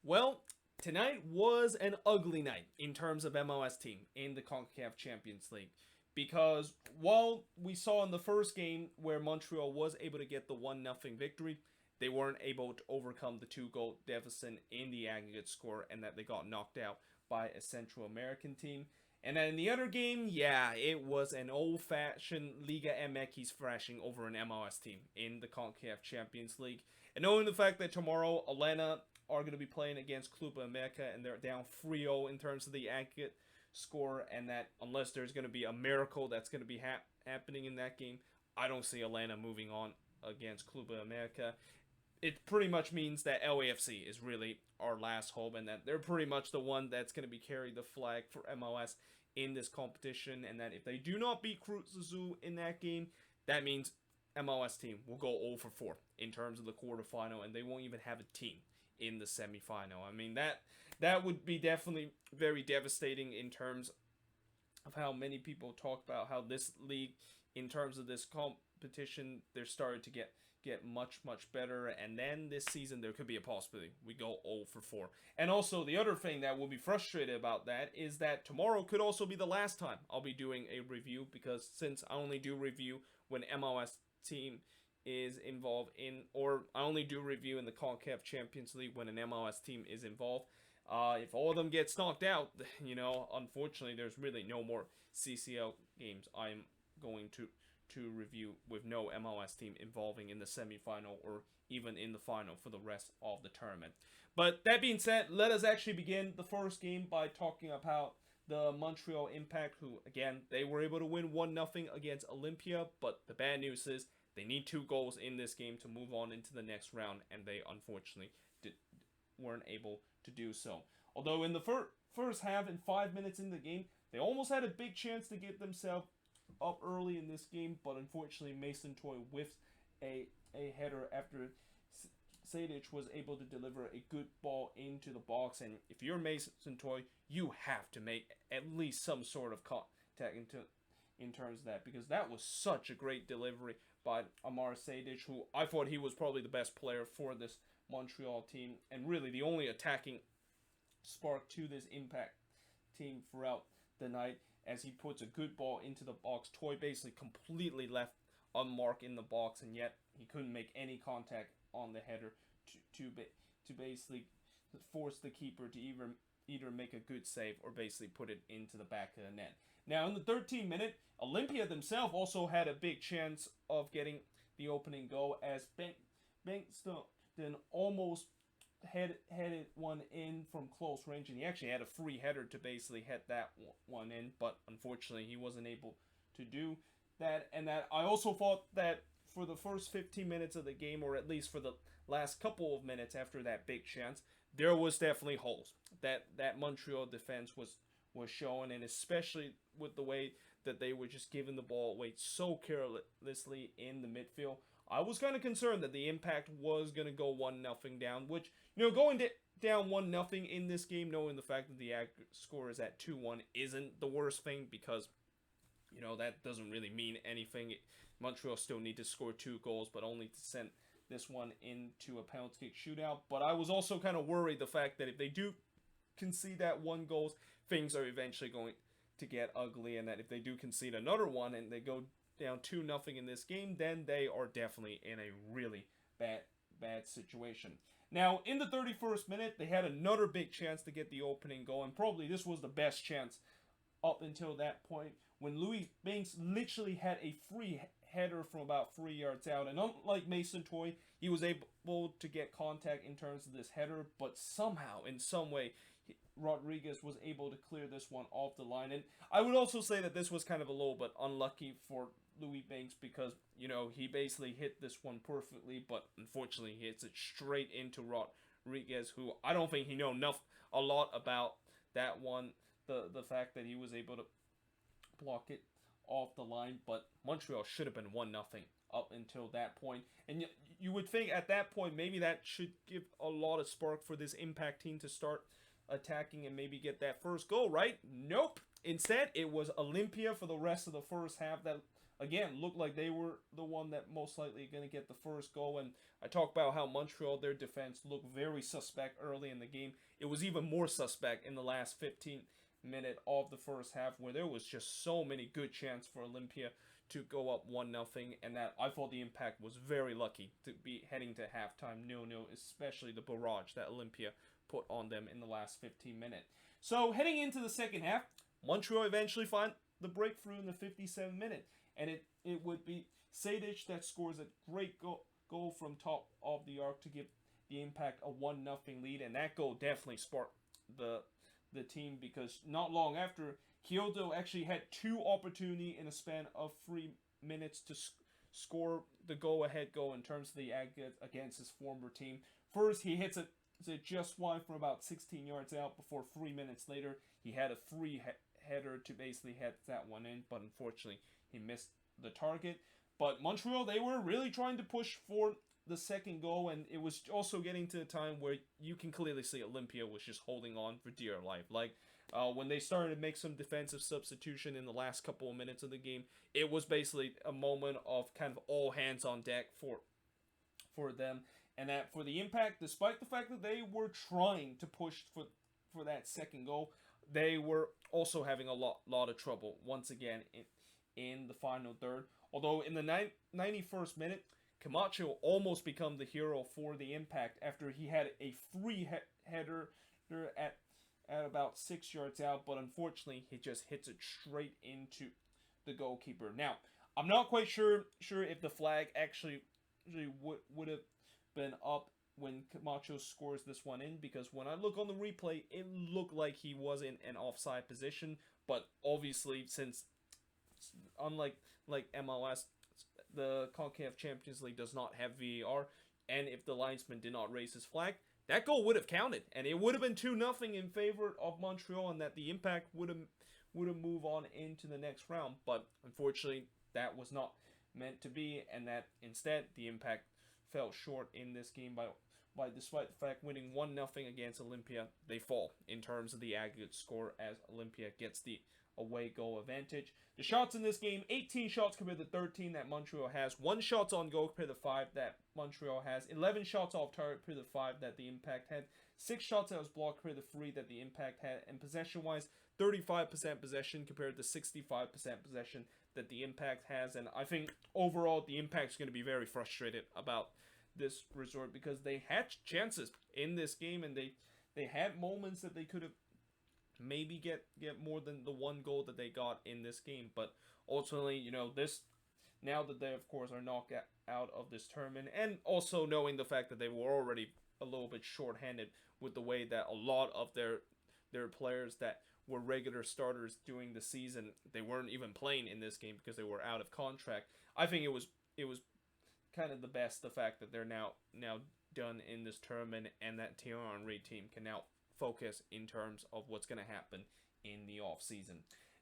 Well, tonight was an ugly night in terms of MLS team in the Concacaf Champions League. Because while we saw in the first game where Montreal was able to get the 1-0 victory, they weren't able to overcome the 2-goal deficit in the aggregate score and that they got knocked out by a Central American team. And then in the other game, yeah, it was an old-fashioned Liga MX thrashing over an MLS team in the CONCACAF Champions League. And knowing the fact that tomorrow Atlanta are going to be playing against Club America and they're down 3-0 in terms of the aggregate score, and that unless there's going to be a miracle that's going to be happening in that game, I don't see Atlanta moving on against Club America. It pretty much means that LAFC is really our last hope, and that they're pretty much the one that's going to be carrying the flag for MLS in this competition, and that if they do not beat Cruz Azul in that game, that means MLS team will go 0 for 4 in terms of the quarterfinal, and they won't even have a team in the semifinal. I mean, that would be definitely very devastating in terms of how many people talk about how this league, in terms of this competition, they're starting to get much better, and then this season there could be a possibility we go 0 for 4. And also the other thing that will be frustrated about that is that tomorrow could also be the last time I'll be doing a review, because since I only do review when MLS team is involved in, or I only do review in the CONCACAF Champions League when an MLS team is involved. If all of them gets knocked out, unfortunately, there's really no more CCL games I'm going to review with no MLS team involving in the semifinal or even in the final for the rest of the tournament. But that being said, let us actually begin the first game by talking about the Montreal Impact, who, again, they were able to win 1-0 against Olympia, but the bad news is they need 2 goals in this game to move on into the next round, and they unfortunately weren't able to do so. Although in the first half, in 5 minutes in the game, they almost had a big chance to get themselves up early in this game, but unfortunately Mason Toy whiffs a header after Sadic was able to deliver a good ball into the box. And if you're Mason Toy, you have to make at least some sort of contact in terms of that, because that was such a great delivery by Amar Sadic, who I thought he was probably the best player for this Montreal team, and really the only attacking spark to this Impact team throughout the night, as he puts a good ball into the box. Toy basically completely left unmarked in the box, and yet he couldn't make any contact on the header to basically force the keeper to either make a good save or basically put it into the back of the net. Now in the 13th minute, Olympia themselves also had a big chance of getting the opening goal, as Bankston almost headed one in from close range, and he actually had a free header to basically head that one in, but unfortunately he wasn't able to do that. And that I also thought that for the first 15 minutes of the game, or at least for the last couple of minutes after that big chance, there was definitely holes that Montreal defense was showing, and especially with the way that they were just giving the ball away so carelessly in the midfield. I was kind of concerned that the Impact was going to go 1-0 down, which, going down 1-0 in this game, knowing the fact that the score is at 2-1, isn't the worst thing, because, that doesn't really mean anything. Montreal still need to score 2 goals, but only to send this one into a penalty kick shootout. But I was also kind of worried the fact that if they do concede that 1 goal, things are eventually going to get ugly, and that if they do concede another one and they go down 2-0 in this game, then they are definitely in a really bad situation. Now, in the 31st minute, they had another big chance to get the opening goal, and probably this was the best chance up until that point, when Louis Banks literally had a free header from about 3 yards out. And unlike Mason Toy, he was able to get contact in terms of this header, but somehow, in some way, Rodriguez was able to clear this one off the line. And I would also say that this was kind of a little bit unlucky for Louis Banks, because, he basically hit this one perfectly, but unfortunately he hits it straight into Rodriguez, who I don't think he knows a lot about that one, the fact that he was able to block it off the line. But Montreal should have been 1-0 up until that point, and you would think at that point maybe that should give a lot of spark for this Impact team to start attacking and maybe get that first goal, right? Nope. Instead, it was Olympia for the rest of the first half that again, looked like they were the one that most likely going to get the first goal. And I talked about how Montreal, their defense looked very suspect early in the game. It was even more suspect in the last 15 minute of the first half, where there was just so many good chances for Olympia to go up 1-0, and that I thought the Impact was very lucky to be heading to halftime 0-0, especially the barrage that Olympia put on them in the last 15 minutes. So heading into the second half, Montreal eventually find the breakthrough in the 57th minute, and it would be Sadic that scores a great goal from top of the arc to give the Impact a 1-0 lead, and that goal definitely sparked the team, because not long after, Kyoto actually had two opportunities in a span of 3 minutes to score the go-ahead goal in terms of the aggregate against his former team. First, he hits it just wide from about 16 yards out, before 3 minutes later, he had a free header to basically head that one in, but unfortunately, he missed the target. But Montreal, they were really trying to push for the second goal, and it was also getting to a time where you can clearly see Olympia was just holding on for dear life. Like, when they started to make some defensive substitution in the last couple of minutes of the game, it was basically a moment of kind of all hands on deck for them. And that for the Impact, despite the fact that they were trying to push for that second goal, they were also having a lot of trouble once again in the final third. Although in the 91st minute, Camacho almost became the hero for the Impact after he had a free header at about 6 yards out, but unfortunately he just hits it straight into the goalkeeper. Now, I'm not quite sure if the flag actually would have been up when Camacho scores this one in, because when I look on the replay, it looked like he was in an offside position, but obviously, since unlike MLS, the Concacaf Champions League does not have VAR, and if the linesman did not raise his flag, that goal would have counted, and it would have been 2-0 in favor of Montreal, and that the Impact would have moved on into the next round. But unfortunately, that was not meant to be, and that instead the Impact fell short in this game by despite the fact winning 1-0 against Olympia, they fall in terms of the aggregate score as Olympia gets the away goal advantage. The shots in this game, 18 shots compared to 13 that Montreal has, 1 shots on goal compared to 5 that Montreal has, 11 shots off target compared to 5 that the Impact had, 6 shots that was blocked compared to 3 that the Impact had, and possession-wise, 35% possession compared to 65% possession that the Impact has. And I think overall the Impact's going to be very frustrated about this resort, because they had chances in this game, and they had moments that they could have maybe get more than the 1 goal that they got in this game. But ultimately, this, now that they of course are knocked out of this tournament, and also knowing the fact that they were already a little bit shorthanded with the way that a lot of their players that were regular starters during the season, they weren't even playing in this game because they were out of contract. I think it was kind of the best, the fact that they're now done in this tournament, and that Thierry Henry team can now focus in terms of what's going to happen in the off season.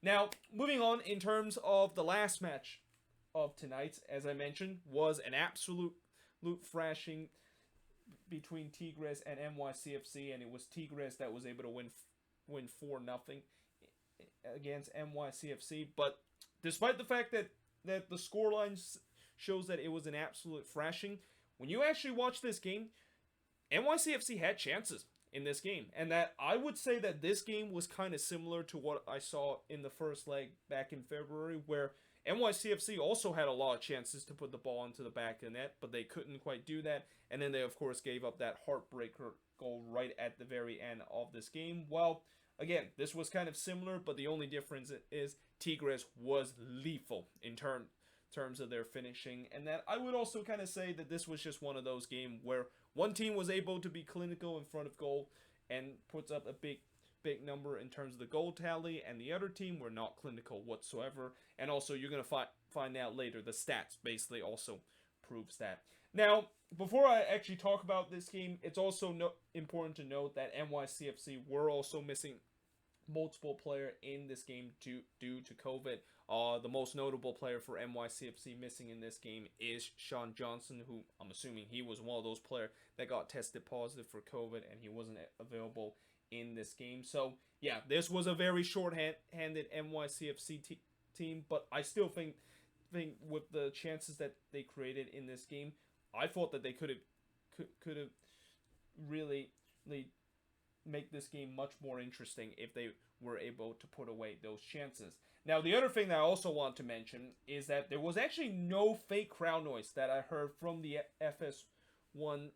Now, moving on, in terms of the last match of tonight, as I mentioned, was an absolute thrashing between Tigres and NYCFC, and it was Tigres that was able to win 4-0 against NYCFC. But despite the fact that the scoreline shows that it was an absolute thrashing, when you actually watch this game, NYCFC had chances in this game, and that I would say that this game was kind of similar to what I saw in the first leg back in February, where NYCFC also had a lot of chances to put the ball into the back of the net, but they couldn't quite do that, and then they of course gave up that heartbreaker goal right at the very end of this game. Well, again, this was kind of similar, but the only difference is Tigres was lethal in terms of their finishing, and that I would also kind of say that this was just one of those games where one team was able to be clinical in front of goal and puts up a big number in terms of the goal tally, and the other team were not clinical whatsoever. And also, you're going to find out later, the stats basically also proves that. Now, before I actually talk about this game, it's also important to note that NYCFC were also missing multiple players in this game due to COVID. The most notable player for NYCFC missing in this game is Sean Johnson, who I'm assuming he was one of those players that got tested positive for COVID, and he wasn't available in this game. So yeah, this was a very short-handed NYCFC team, but I still think think with the chances that they created in this game, I thought that they could have really make this game much more interesting if they were able to put away those chances. Now, the other thing that I also want to mention is that there was actually no fake crowd noise that I heard from the FS1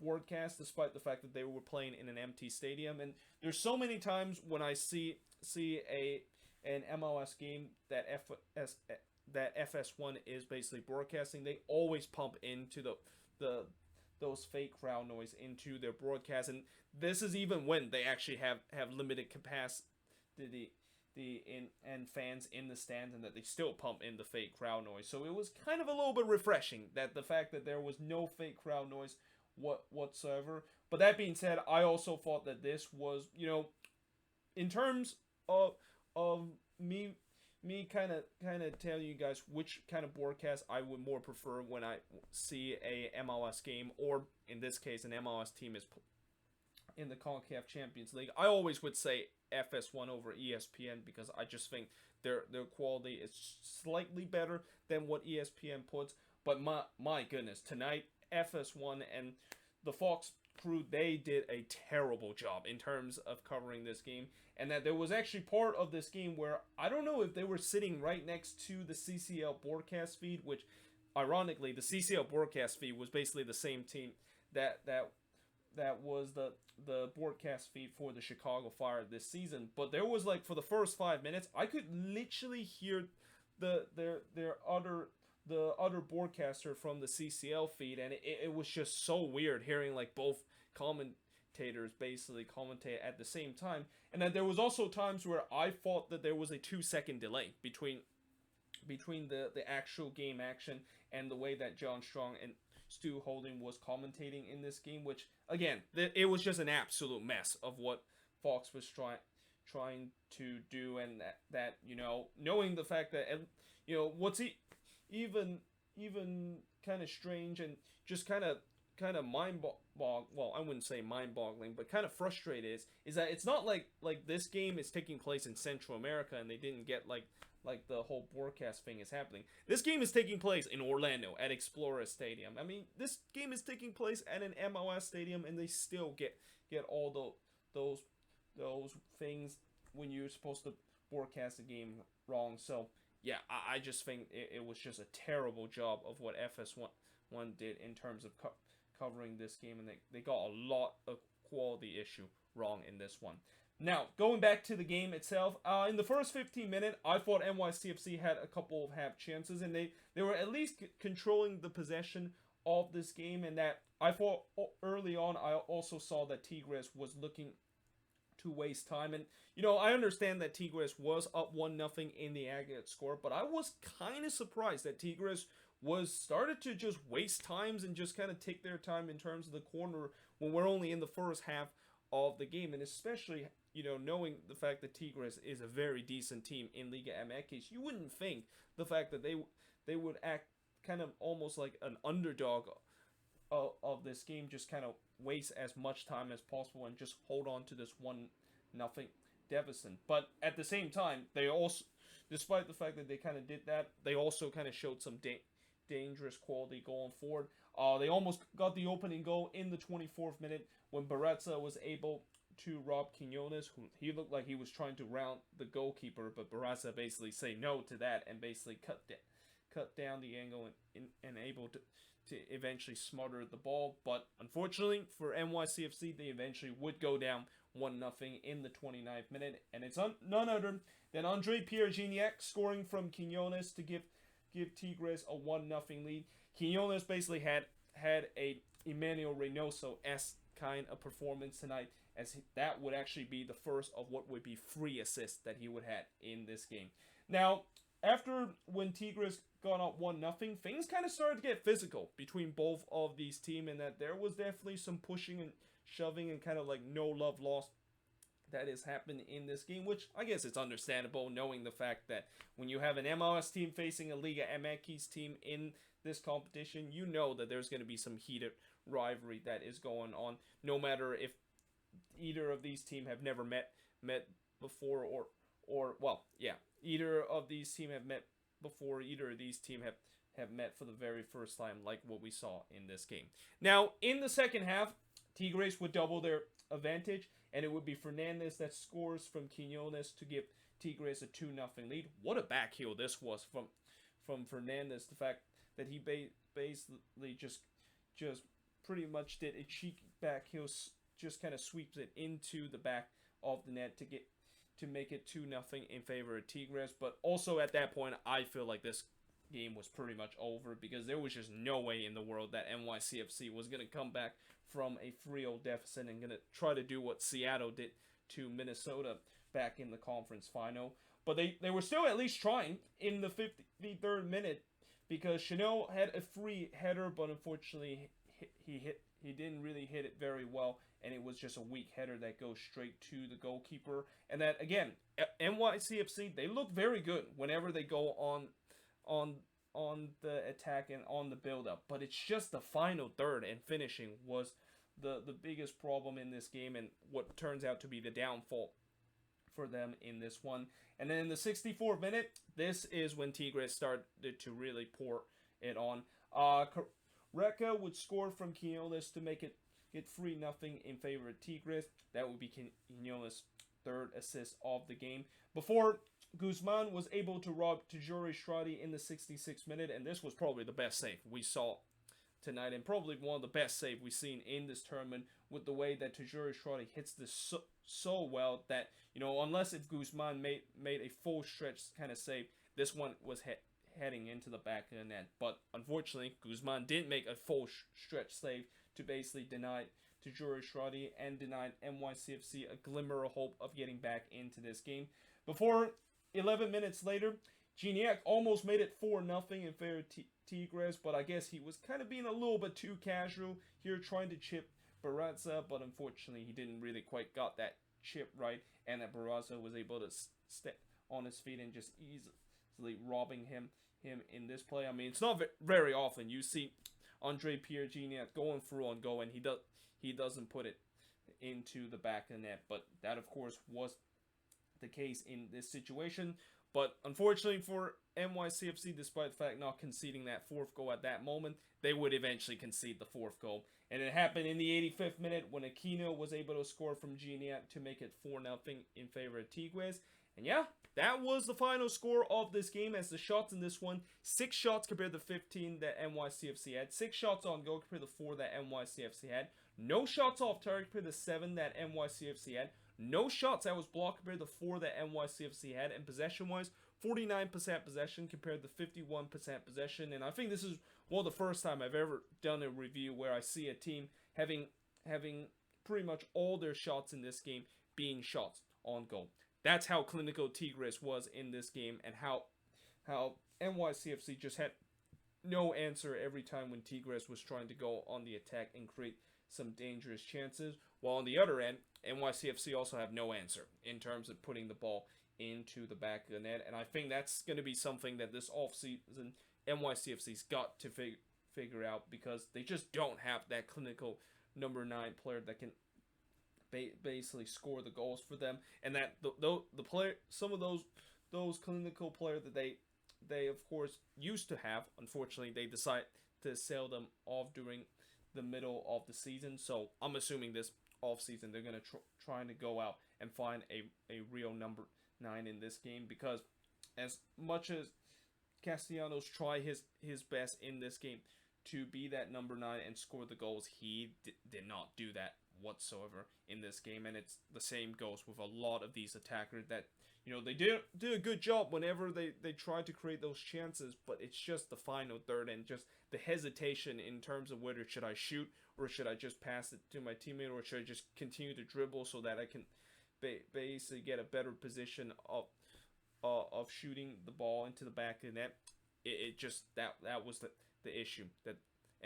broadcast, despite the fact that they were playing in an empty stadium. And there's so many times when I see an MLS game that FS1 is basically broadcasting, they always pump into the those fake crowd noise into their broadcast, and this is even when they actually have limited capacity and fans in the stands, and that they still pump in the fake crowd noise. So it was kind of a little bit refreshing that the fact that there was no fake crowd noise whatsoever. But that being said, I also thought that this was, in terms of me kind of tell you guys which kind of broadcast I would more prefer when I see a MLS game, or in this case an MLS team is in the Concacaf Champions League. I always would say FS1 over ESPN, because I just think their quality is slightly better than what ESPN puts. But my goodness, tonight FS1 and the Fox crew, they did a terrible job in terms of covering this game. And that there was actually part of this game where I don't know if they were sitting right next to the CCL broadcast feed, which ironically the CCL broadcast feed was basically the same team that was the broadcast feed for the Chicago Fire this season. But there was, like, for the first 5 minutes, I could literally hear the other broadcaster from the CCL feed, and it was just so weird hearing, like, both commentators basically commentate at the same time. And then there was also times where I thought that there was a 2-second delay between the actual game action and the way that John Strong and Stu Holding was commentating in this game, which again, it was just an absolute mess of what Fox was trying to do. And that knowing the fact that what's even kind of strange and just kind of well, I wouldn't say mind-boggling, but kind of frustrated is that it's not like this game is taking place in Central America and they didn't get like the whole broadcast thing is happening. This game is taking place in Orlando at Explorer Stadium. I mean, this game is taking place at an MLS stadium, and they still get all those things when you're supposed to broadcast the game wrong. So yeah, I just think it was just a terrible job of what FS1 did in terms of covering this game, and they got a lot of quality issue wrong in this one. Now, going back to the game itself, in the first 15 minutes, I thought NYCFC had a couple of half chances, and they were at least controlling the possession of this game, and that I thought early on, I also saw that Tigres was looking to waste time. And, I understand that Tigres was up 1-0 in the aggregate score, but I was kind of surprised that Tigres was started to just waste times and just kind of take their time in terms of the corner when we're only in the first half of the game. And especially, knowing the fact that Tigres is a very decent team in Liga MX, you wouldn't think the fact that they would act kind of almost like an underdog of this game, just kind of waste as much time as possible and just hold on to this 1-0 deficit. But at the same time, they also, despite the fact that they kind of did that, they also kind of showed some dangerous quality going forward. They almost got the opening goal in the 24th minute when Barretza was able to rob Quinones, who he looked like he was trying to round the goalkeeper, but Barretza basically say no to that and basically cut down the angle and able to eventually smother the ball. But unfortunately for NYCFC, they eventually would go down 1-0 in the 29th minute, and it's none other than Andre Pierre-Gignac scoring from Quinones to give Tigres a 1-0 lead. Quinones basically had a Emmanuel Reynoso-esque kind of performance tonight, as that would actually be the first of what would be 3 assists that he would have in this game. Now, after when Tigres got up 1-0, things kind of started to get physical between both of these teams, and that there was definitely some pushing and shoving and kind of like no love lost that has happened in this game, which I guess it's understandable, knowing the fact that when you have an MLS team facing a Liga MX team in this competition, you know that there's going to be some heated rivalry that is going on, no matter if either of these teams have never met before, or well, yeah, either of these teams have met before either of these teams have met for the very first time, like what we saw in this game. Now, in the second half, Tigres would double their advantage, and it would be Fernandez that scores from Quinones to give Tigres a 2-0 lead. What a backheel this was from Fernandez. The fact that he basically just pretty much did a cheeky backheel, just kind of sweeps it into the back of the net to make it 2-0 in favor of Tigres. But also at that point, I feel like this game was pretty much over, because there was just no way in the world that NYCFC was going to come back from a 3-0 deficit and going to try to do what Seattle did to Minnesota back in the conference final. But they were still at least trying in the 53rd minute, because Chanel had a free header, but unfortunately he didn't really hit it very well, and it was just a weak header that goes straight to the goalkeeper. And that, again, NYCFC, they look very good whenever they go on the attack and on the build-up, but it's just the final third and finishing was the biggest problem in this game, and what turns out to be the downfall for them in this one. And then in the 64th minute, this is when Tigres started to really pour it on. Reka would score from Quinones to make it 3-0 in favor of Tigres. That would be Quinones' third assist of the game, before Guzman was able to rob Tajuri Strati in the 66th minute, and this was probably the best save we saw tonight, and probably one of the best saves we've seen in this tournament, with the way that Tajuri Strati hits this so well that, unless if Guzman made a full stretch kind of save, this one was heading into the back of the net. But unfortunately, Guzman didn't make a full stretch save to basically deny Tajuri Strati and denied NYCFC a glimmer of hope of getting back into this game. Before 11 minutes later, Gignac almost made it 4-0 in favor of Tigres, but I guess he was kind of being a little bit too casual here, trying to chip Barraza, but unfortunately he didn't really quite got that chip right, and that Barraza was able to step on his feet and just easily robbing him in this play. I mean, it's not very often you see Andre Pierre Gignac going through on goal, and he doesn't put it into the back of the net, but that of course was the case in this situation. But unfortunately for NYCFC, despite the fact not conceding that fourth goal at that moment, they would eventually concede the fourth goal. And it happened in the 85th minute when Aquino was able to score from Gignac to make it 4-0 in favor of Tigres. And yeah, that was the final score of this game, as the shots in this one, 6 shots compared to 15 that NYCFC had, 6 shots on goal compared to 4 that NYCFC had, no shots off target compared to 7 that NYCFC had, no shots that was blocked compared to 4 that NYCFC had, and possession-wise, 49% possession compared to 51% possession. And I think this is one of the first time I've ever done a review where I see a team having pretty much all their shots in this game being shots on goal. That's how clinical Tigres was in this game, and how NYCFC just had no answer every time when Tigres was trying to go on the attack and create some dangerous chances. While on the other end, NYCFC also have no answer in terms of putting the ball into the back of the net. And I think that's going to be something that this offseason NYCFC's got to figure out, because they just don't have that clinical number 9 player that can basically score the goals for them. And that the player, some of those clinical players that they of course used to have, unfortunately they decide to sell them off during the middle of the season. So I'm assuming this offseason they're going to trying to go out and find a real number 9 in this game, because as much as Castellanos try his best in this game to be that number 9 and score the goals, he did not do that whatsoever in this game. And it's the same goes with a lot of these attackers that, they do a good job whenever they try to create those chances, but it's just the final third and just the hesitation in terms of whether should I shoot, or should I just pass it to my teammate, or should I just continue to dribble so that I can basically get a better position of shooting the ball into the back of the net. It just that was the issue that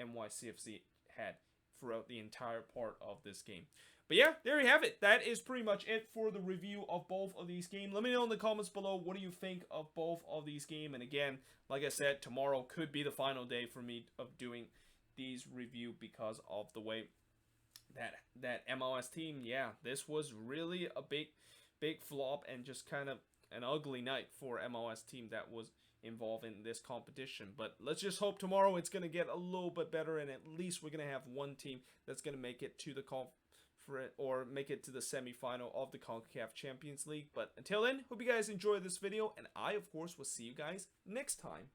NYCFC had throughout the entire part of this game. But yeah, there you have it. That is pretty much it for the review of both of these games. Let me know in the comments below, what do you think of both of these games? And again, like I said, tomorrow could be the final day for me of doing these review, because of the way that MLS team, yeah, this was really a big flop and just kind of an ugly night for MLS team that was involved in this competition. But let's just hope tomorrow it's going to get a little bit better, and at least we're going to have one team that's going to make it to the or make it to the semifinal of the Concacaf Champions League. But until then, hope you guys enjoyed this video, and I, of course, will see you guys next time.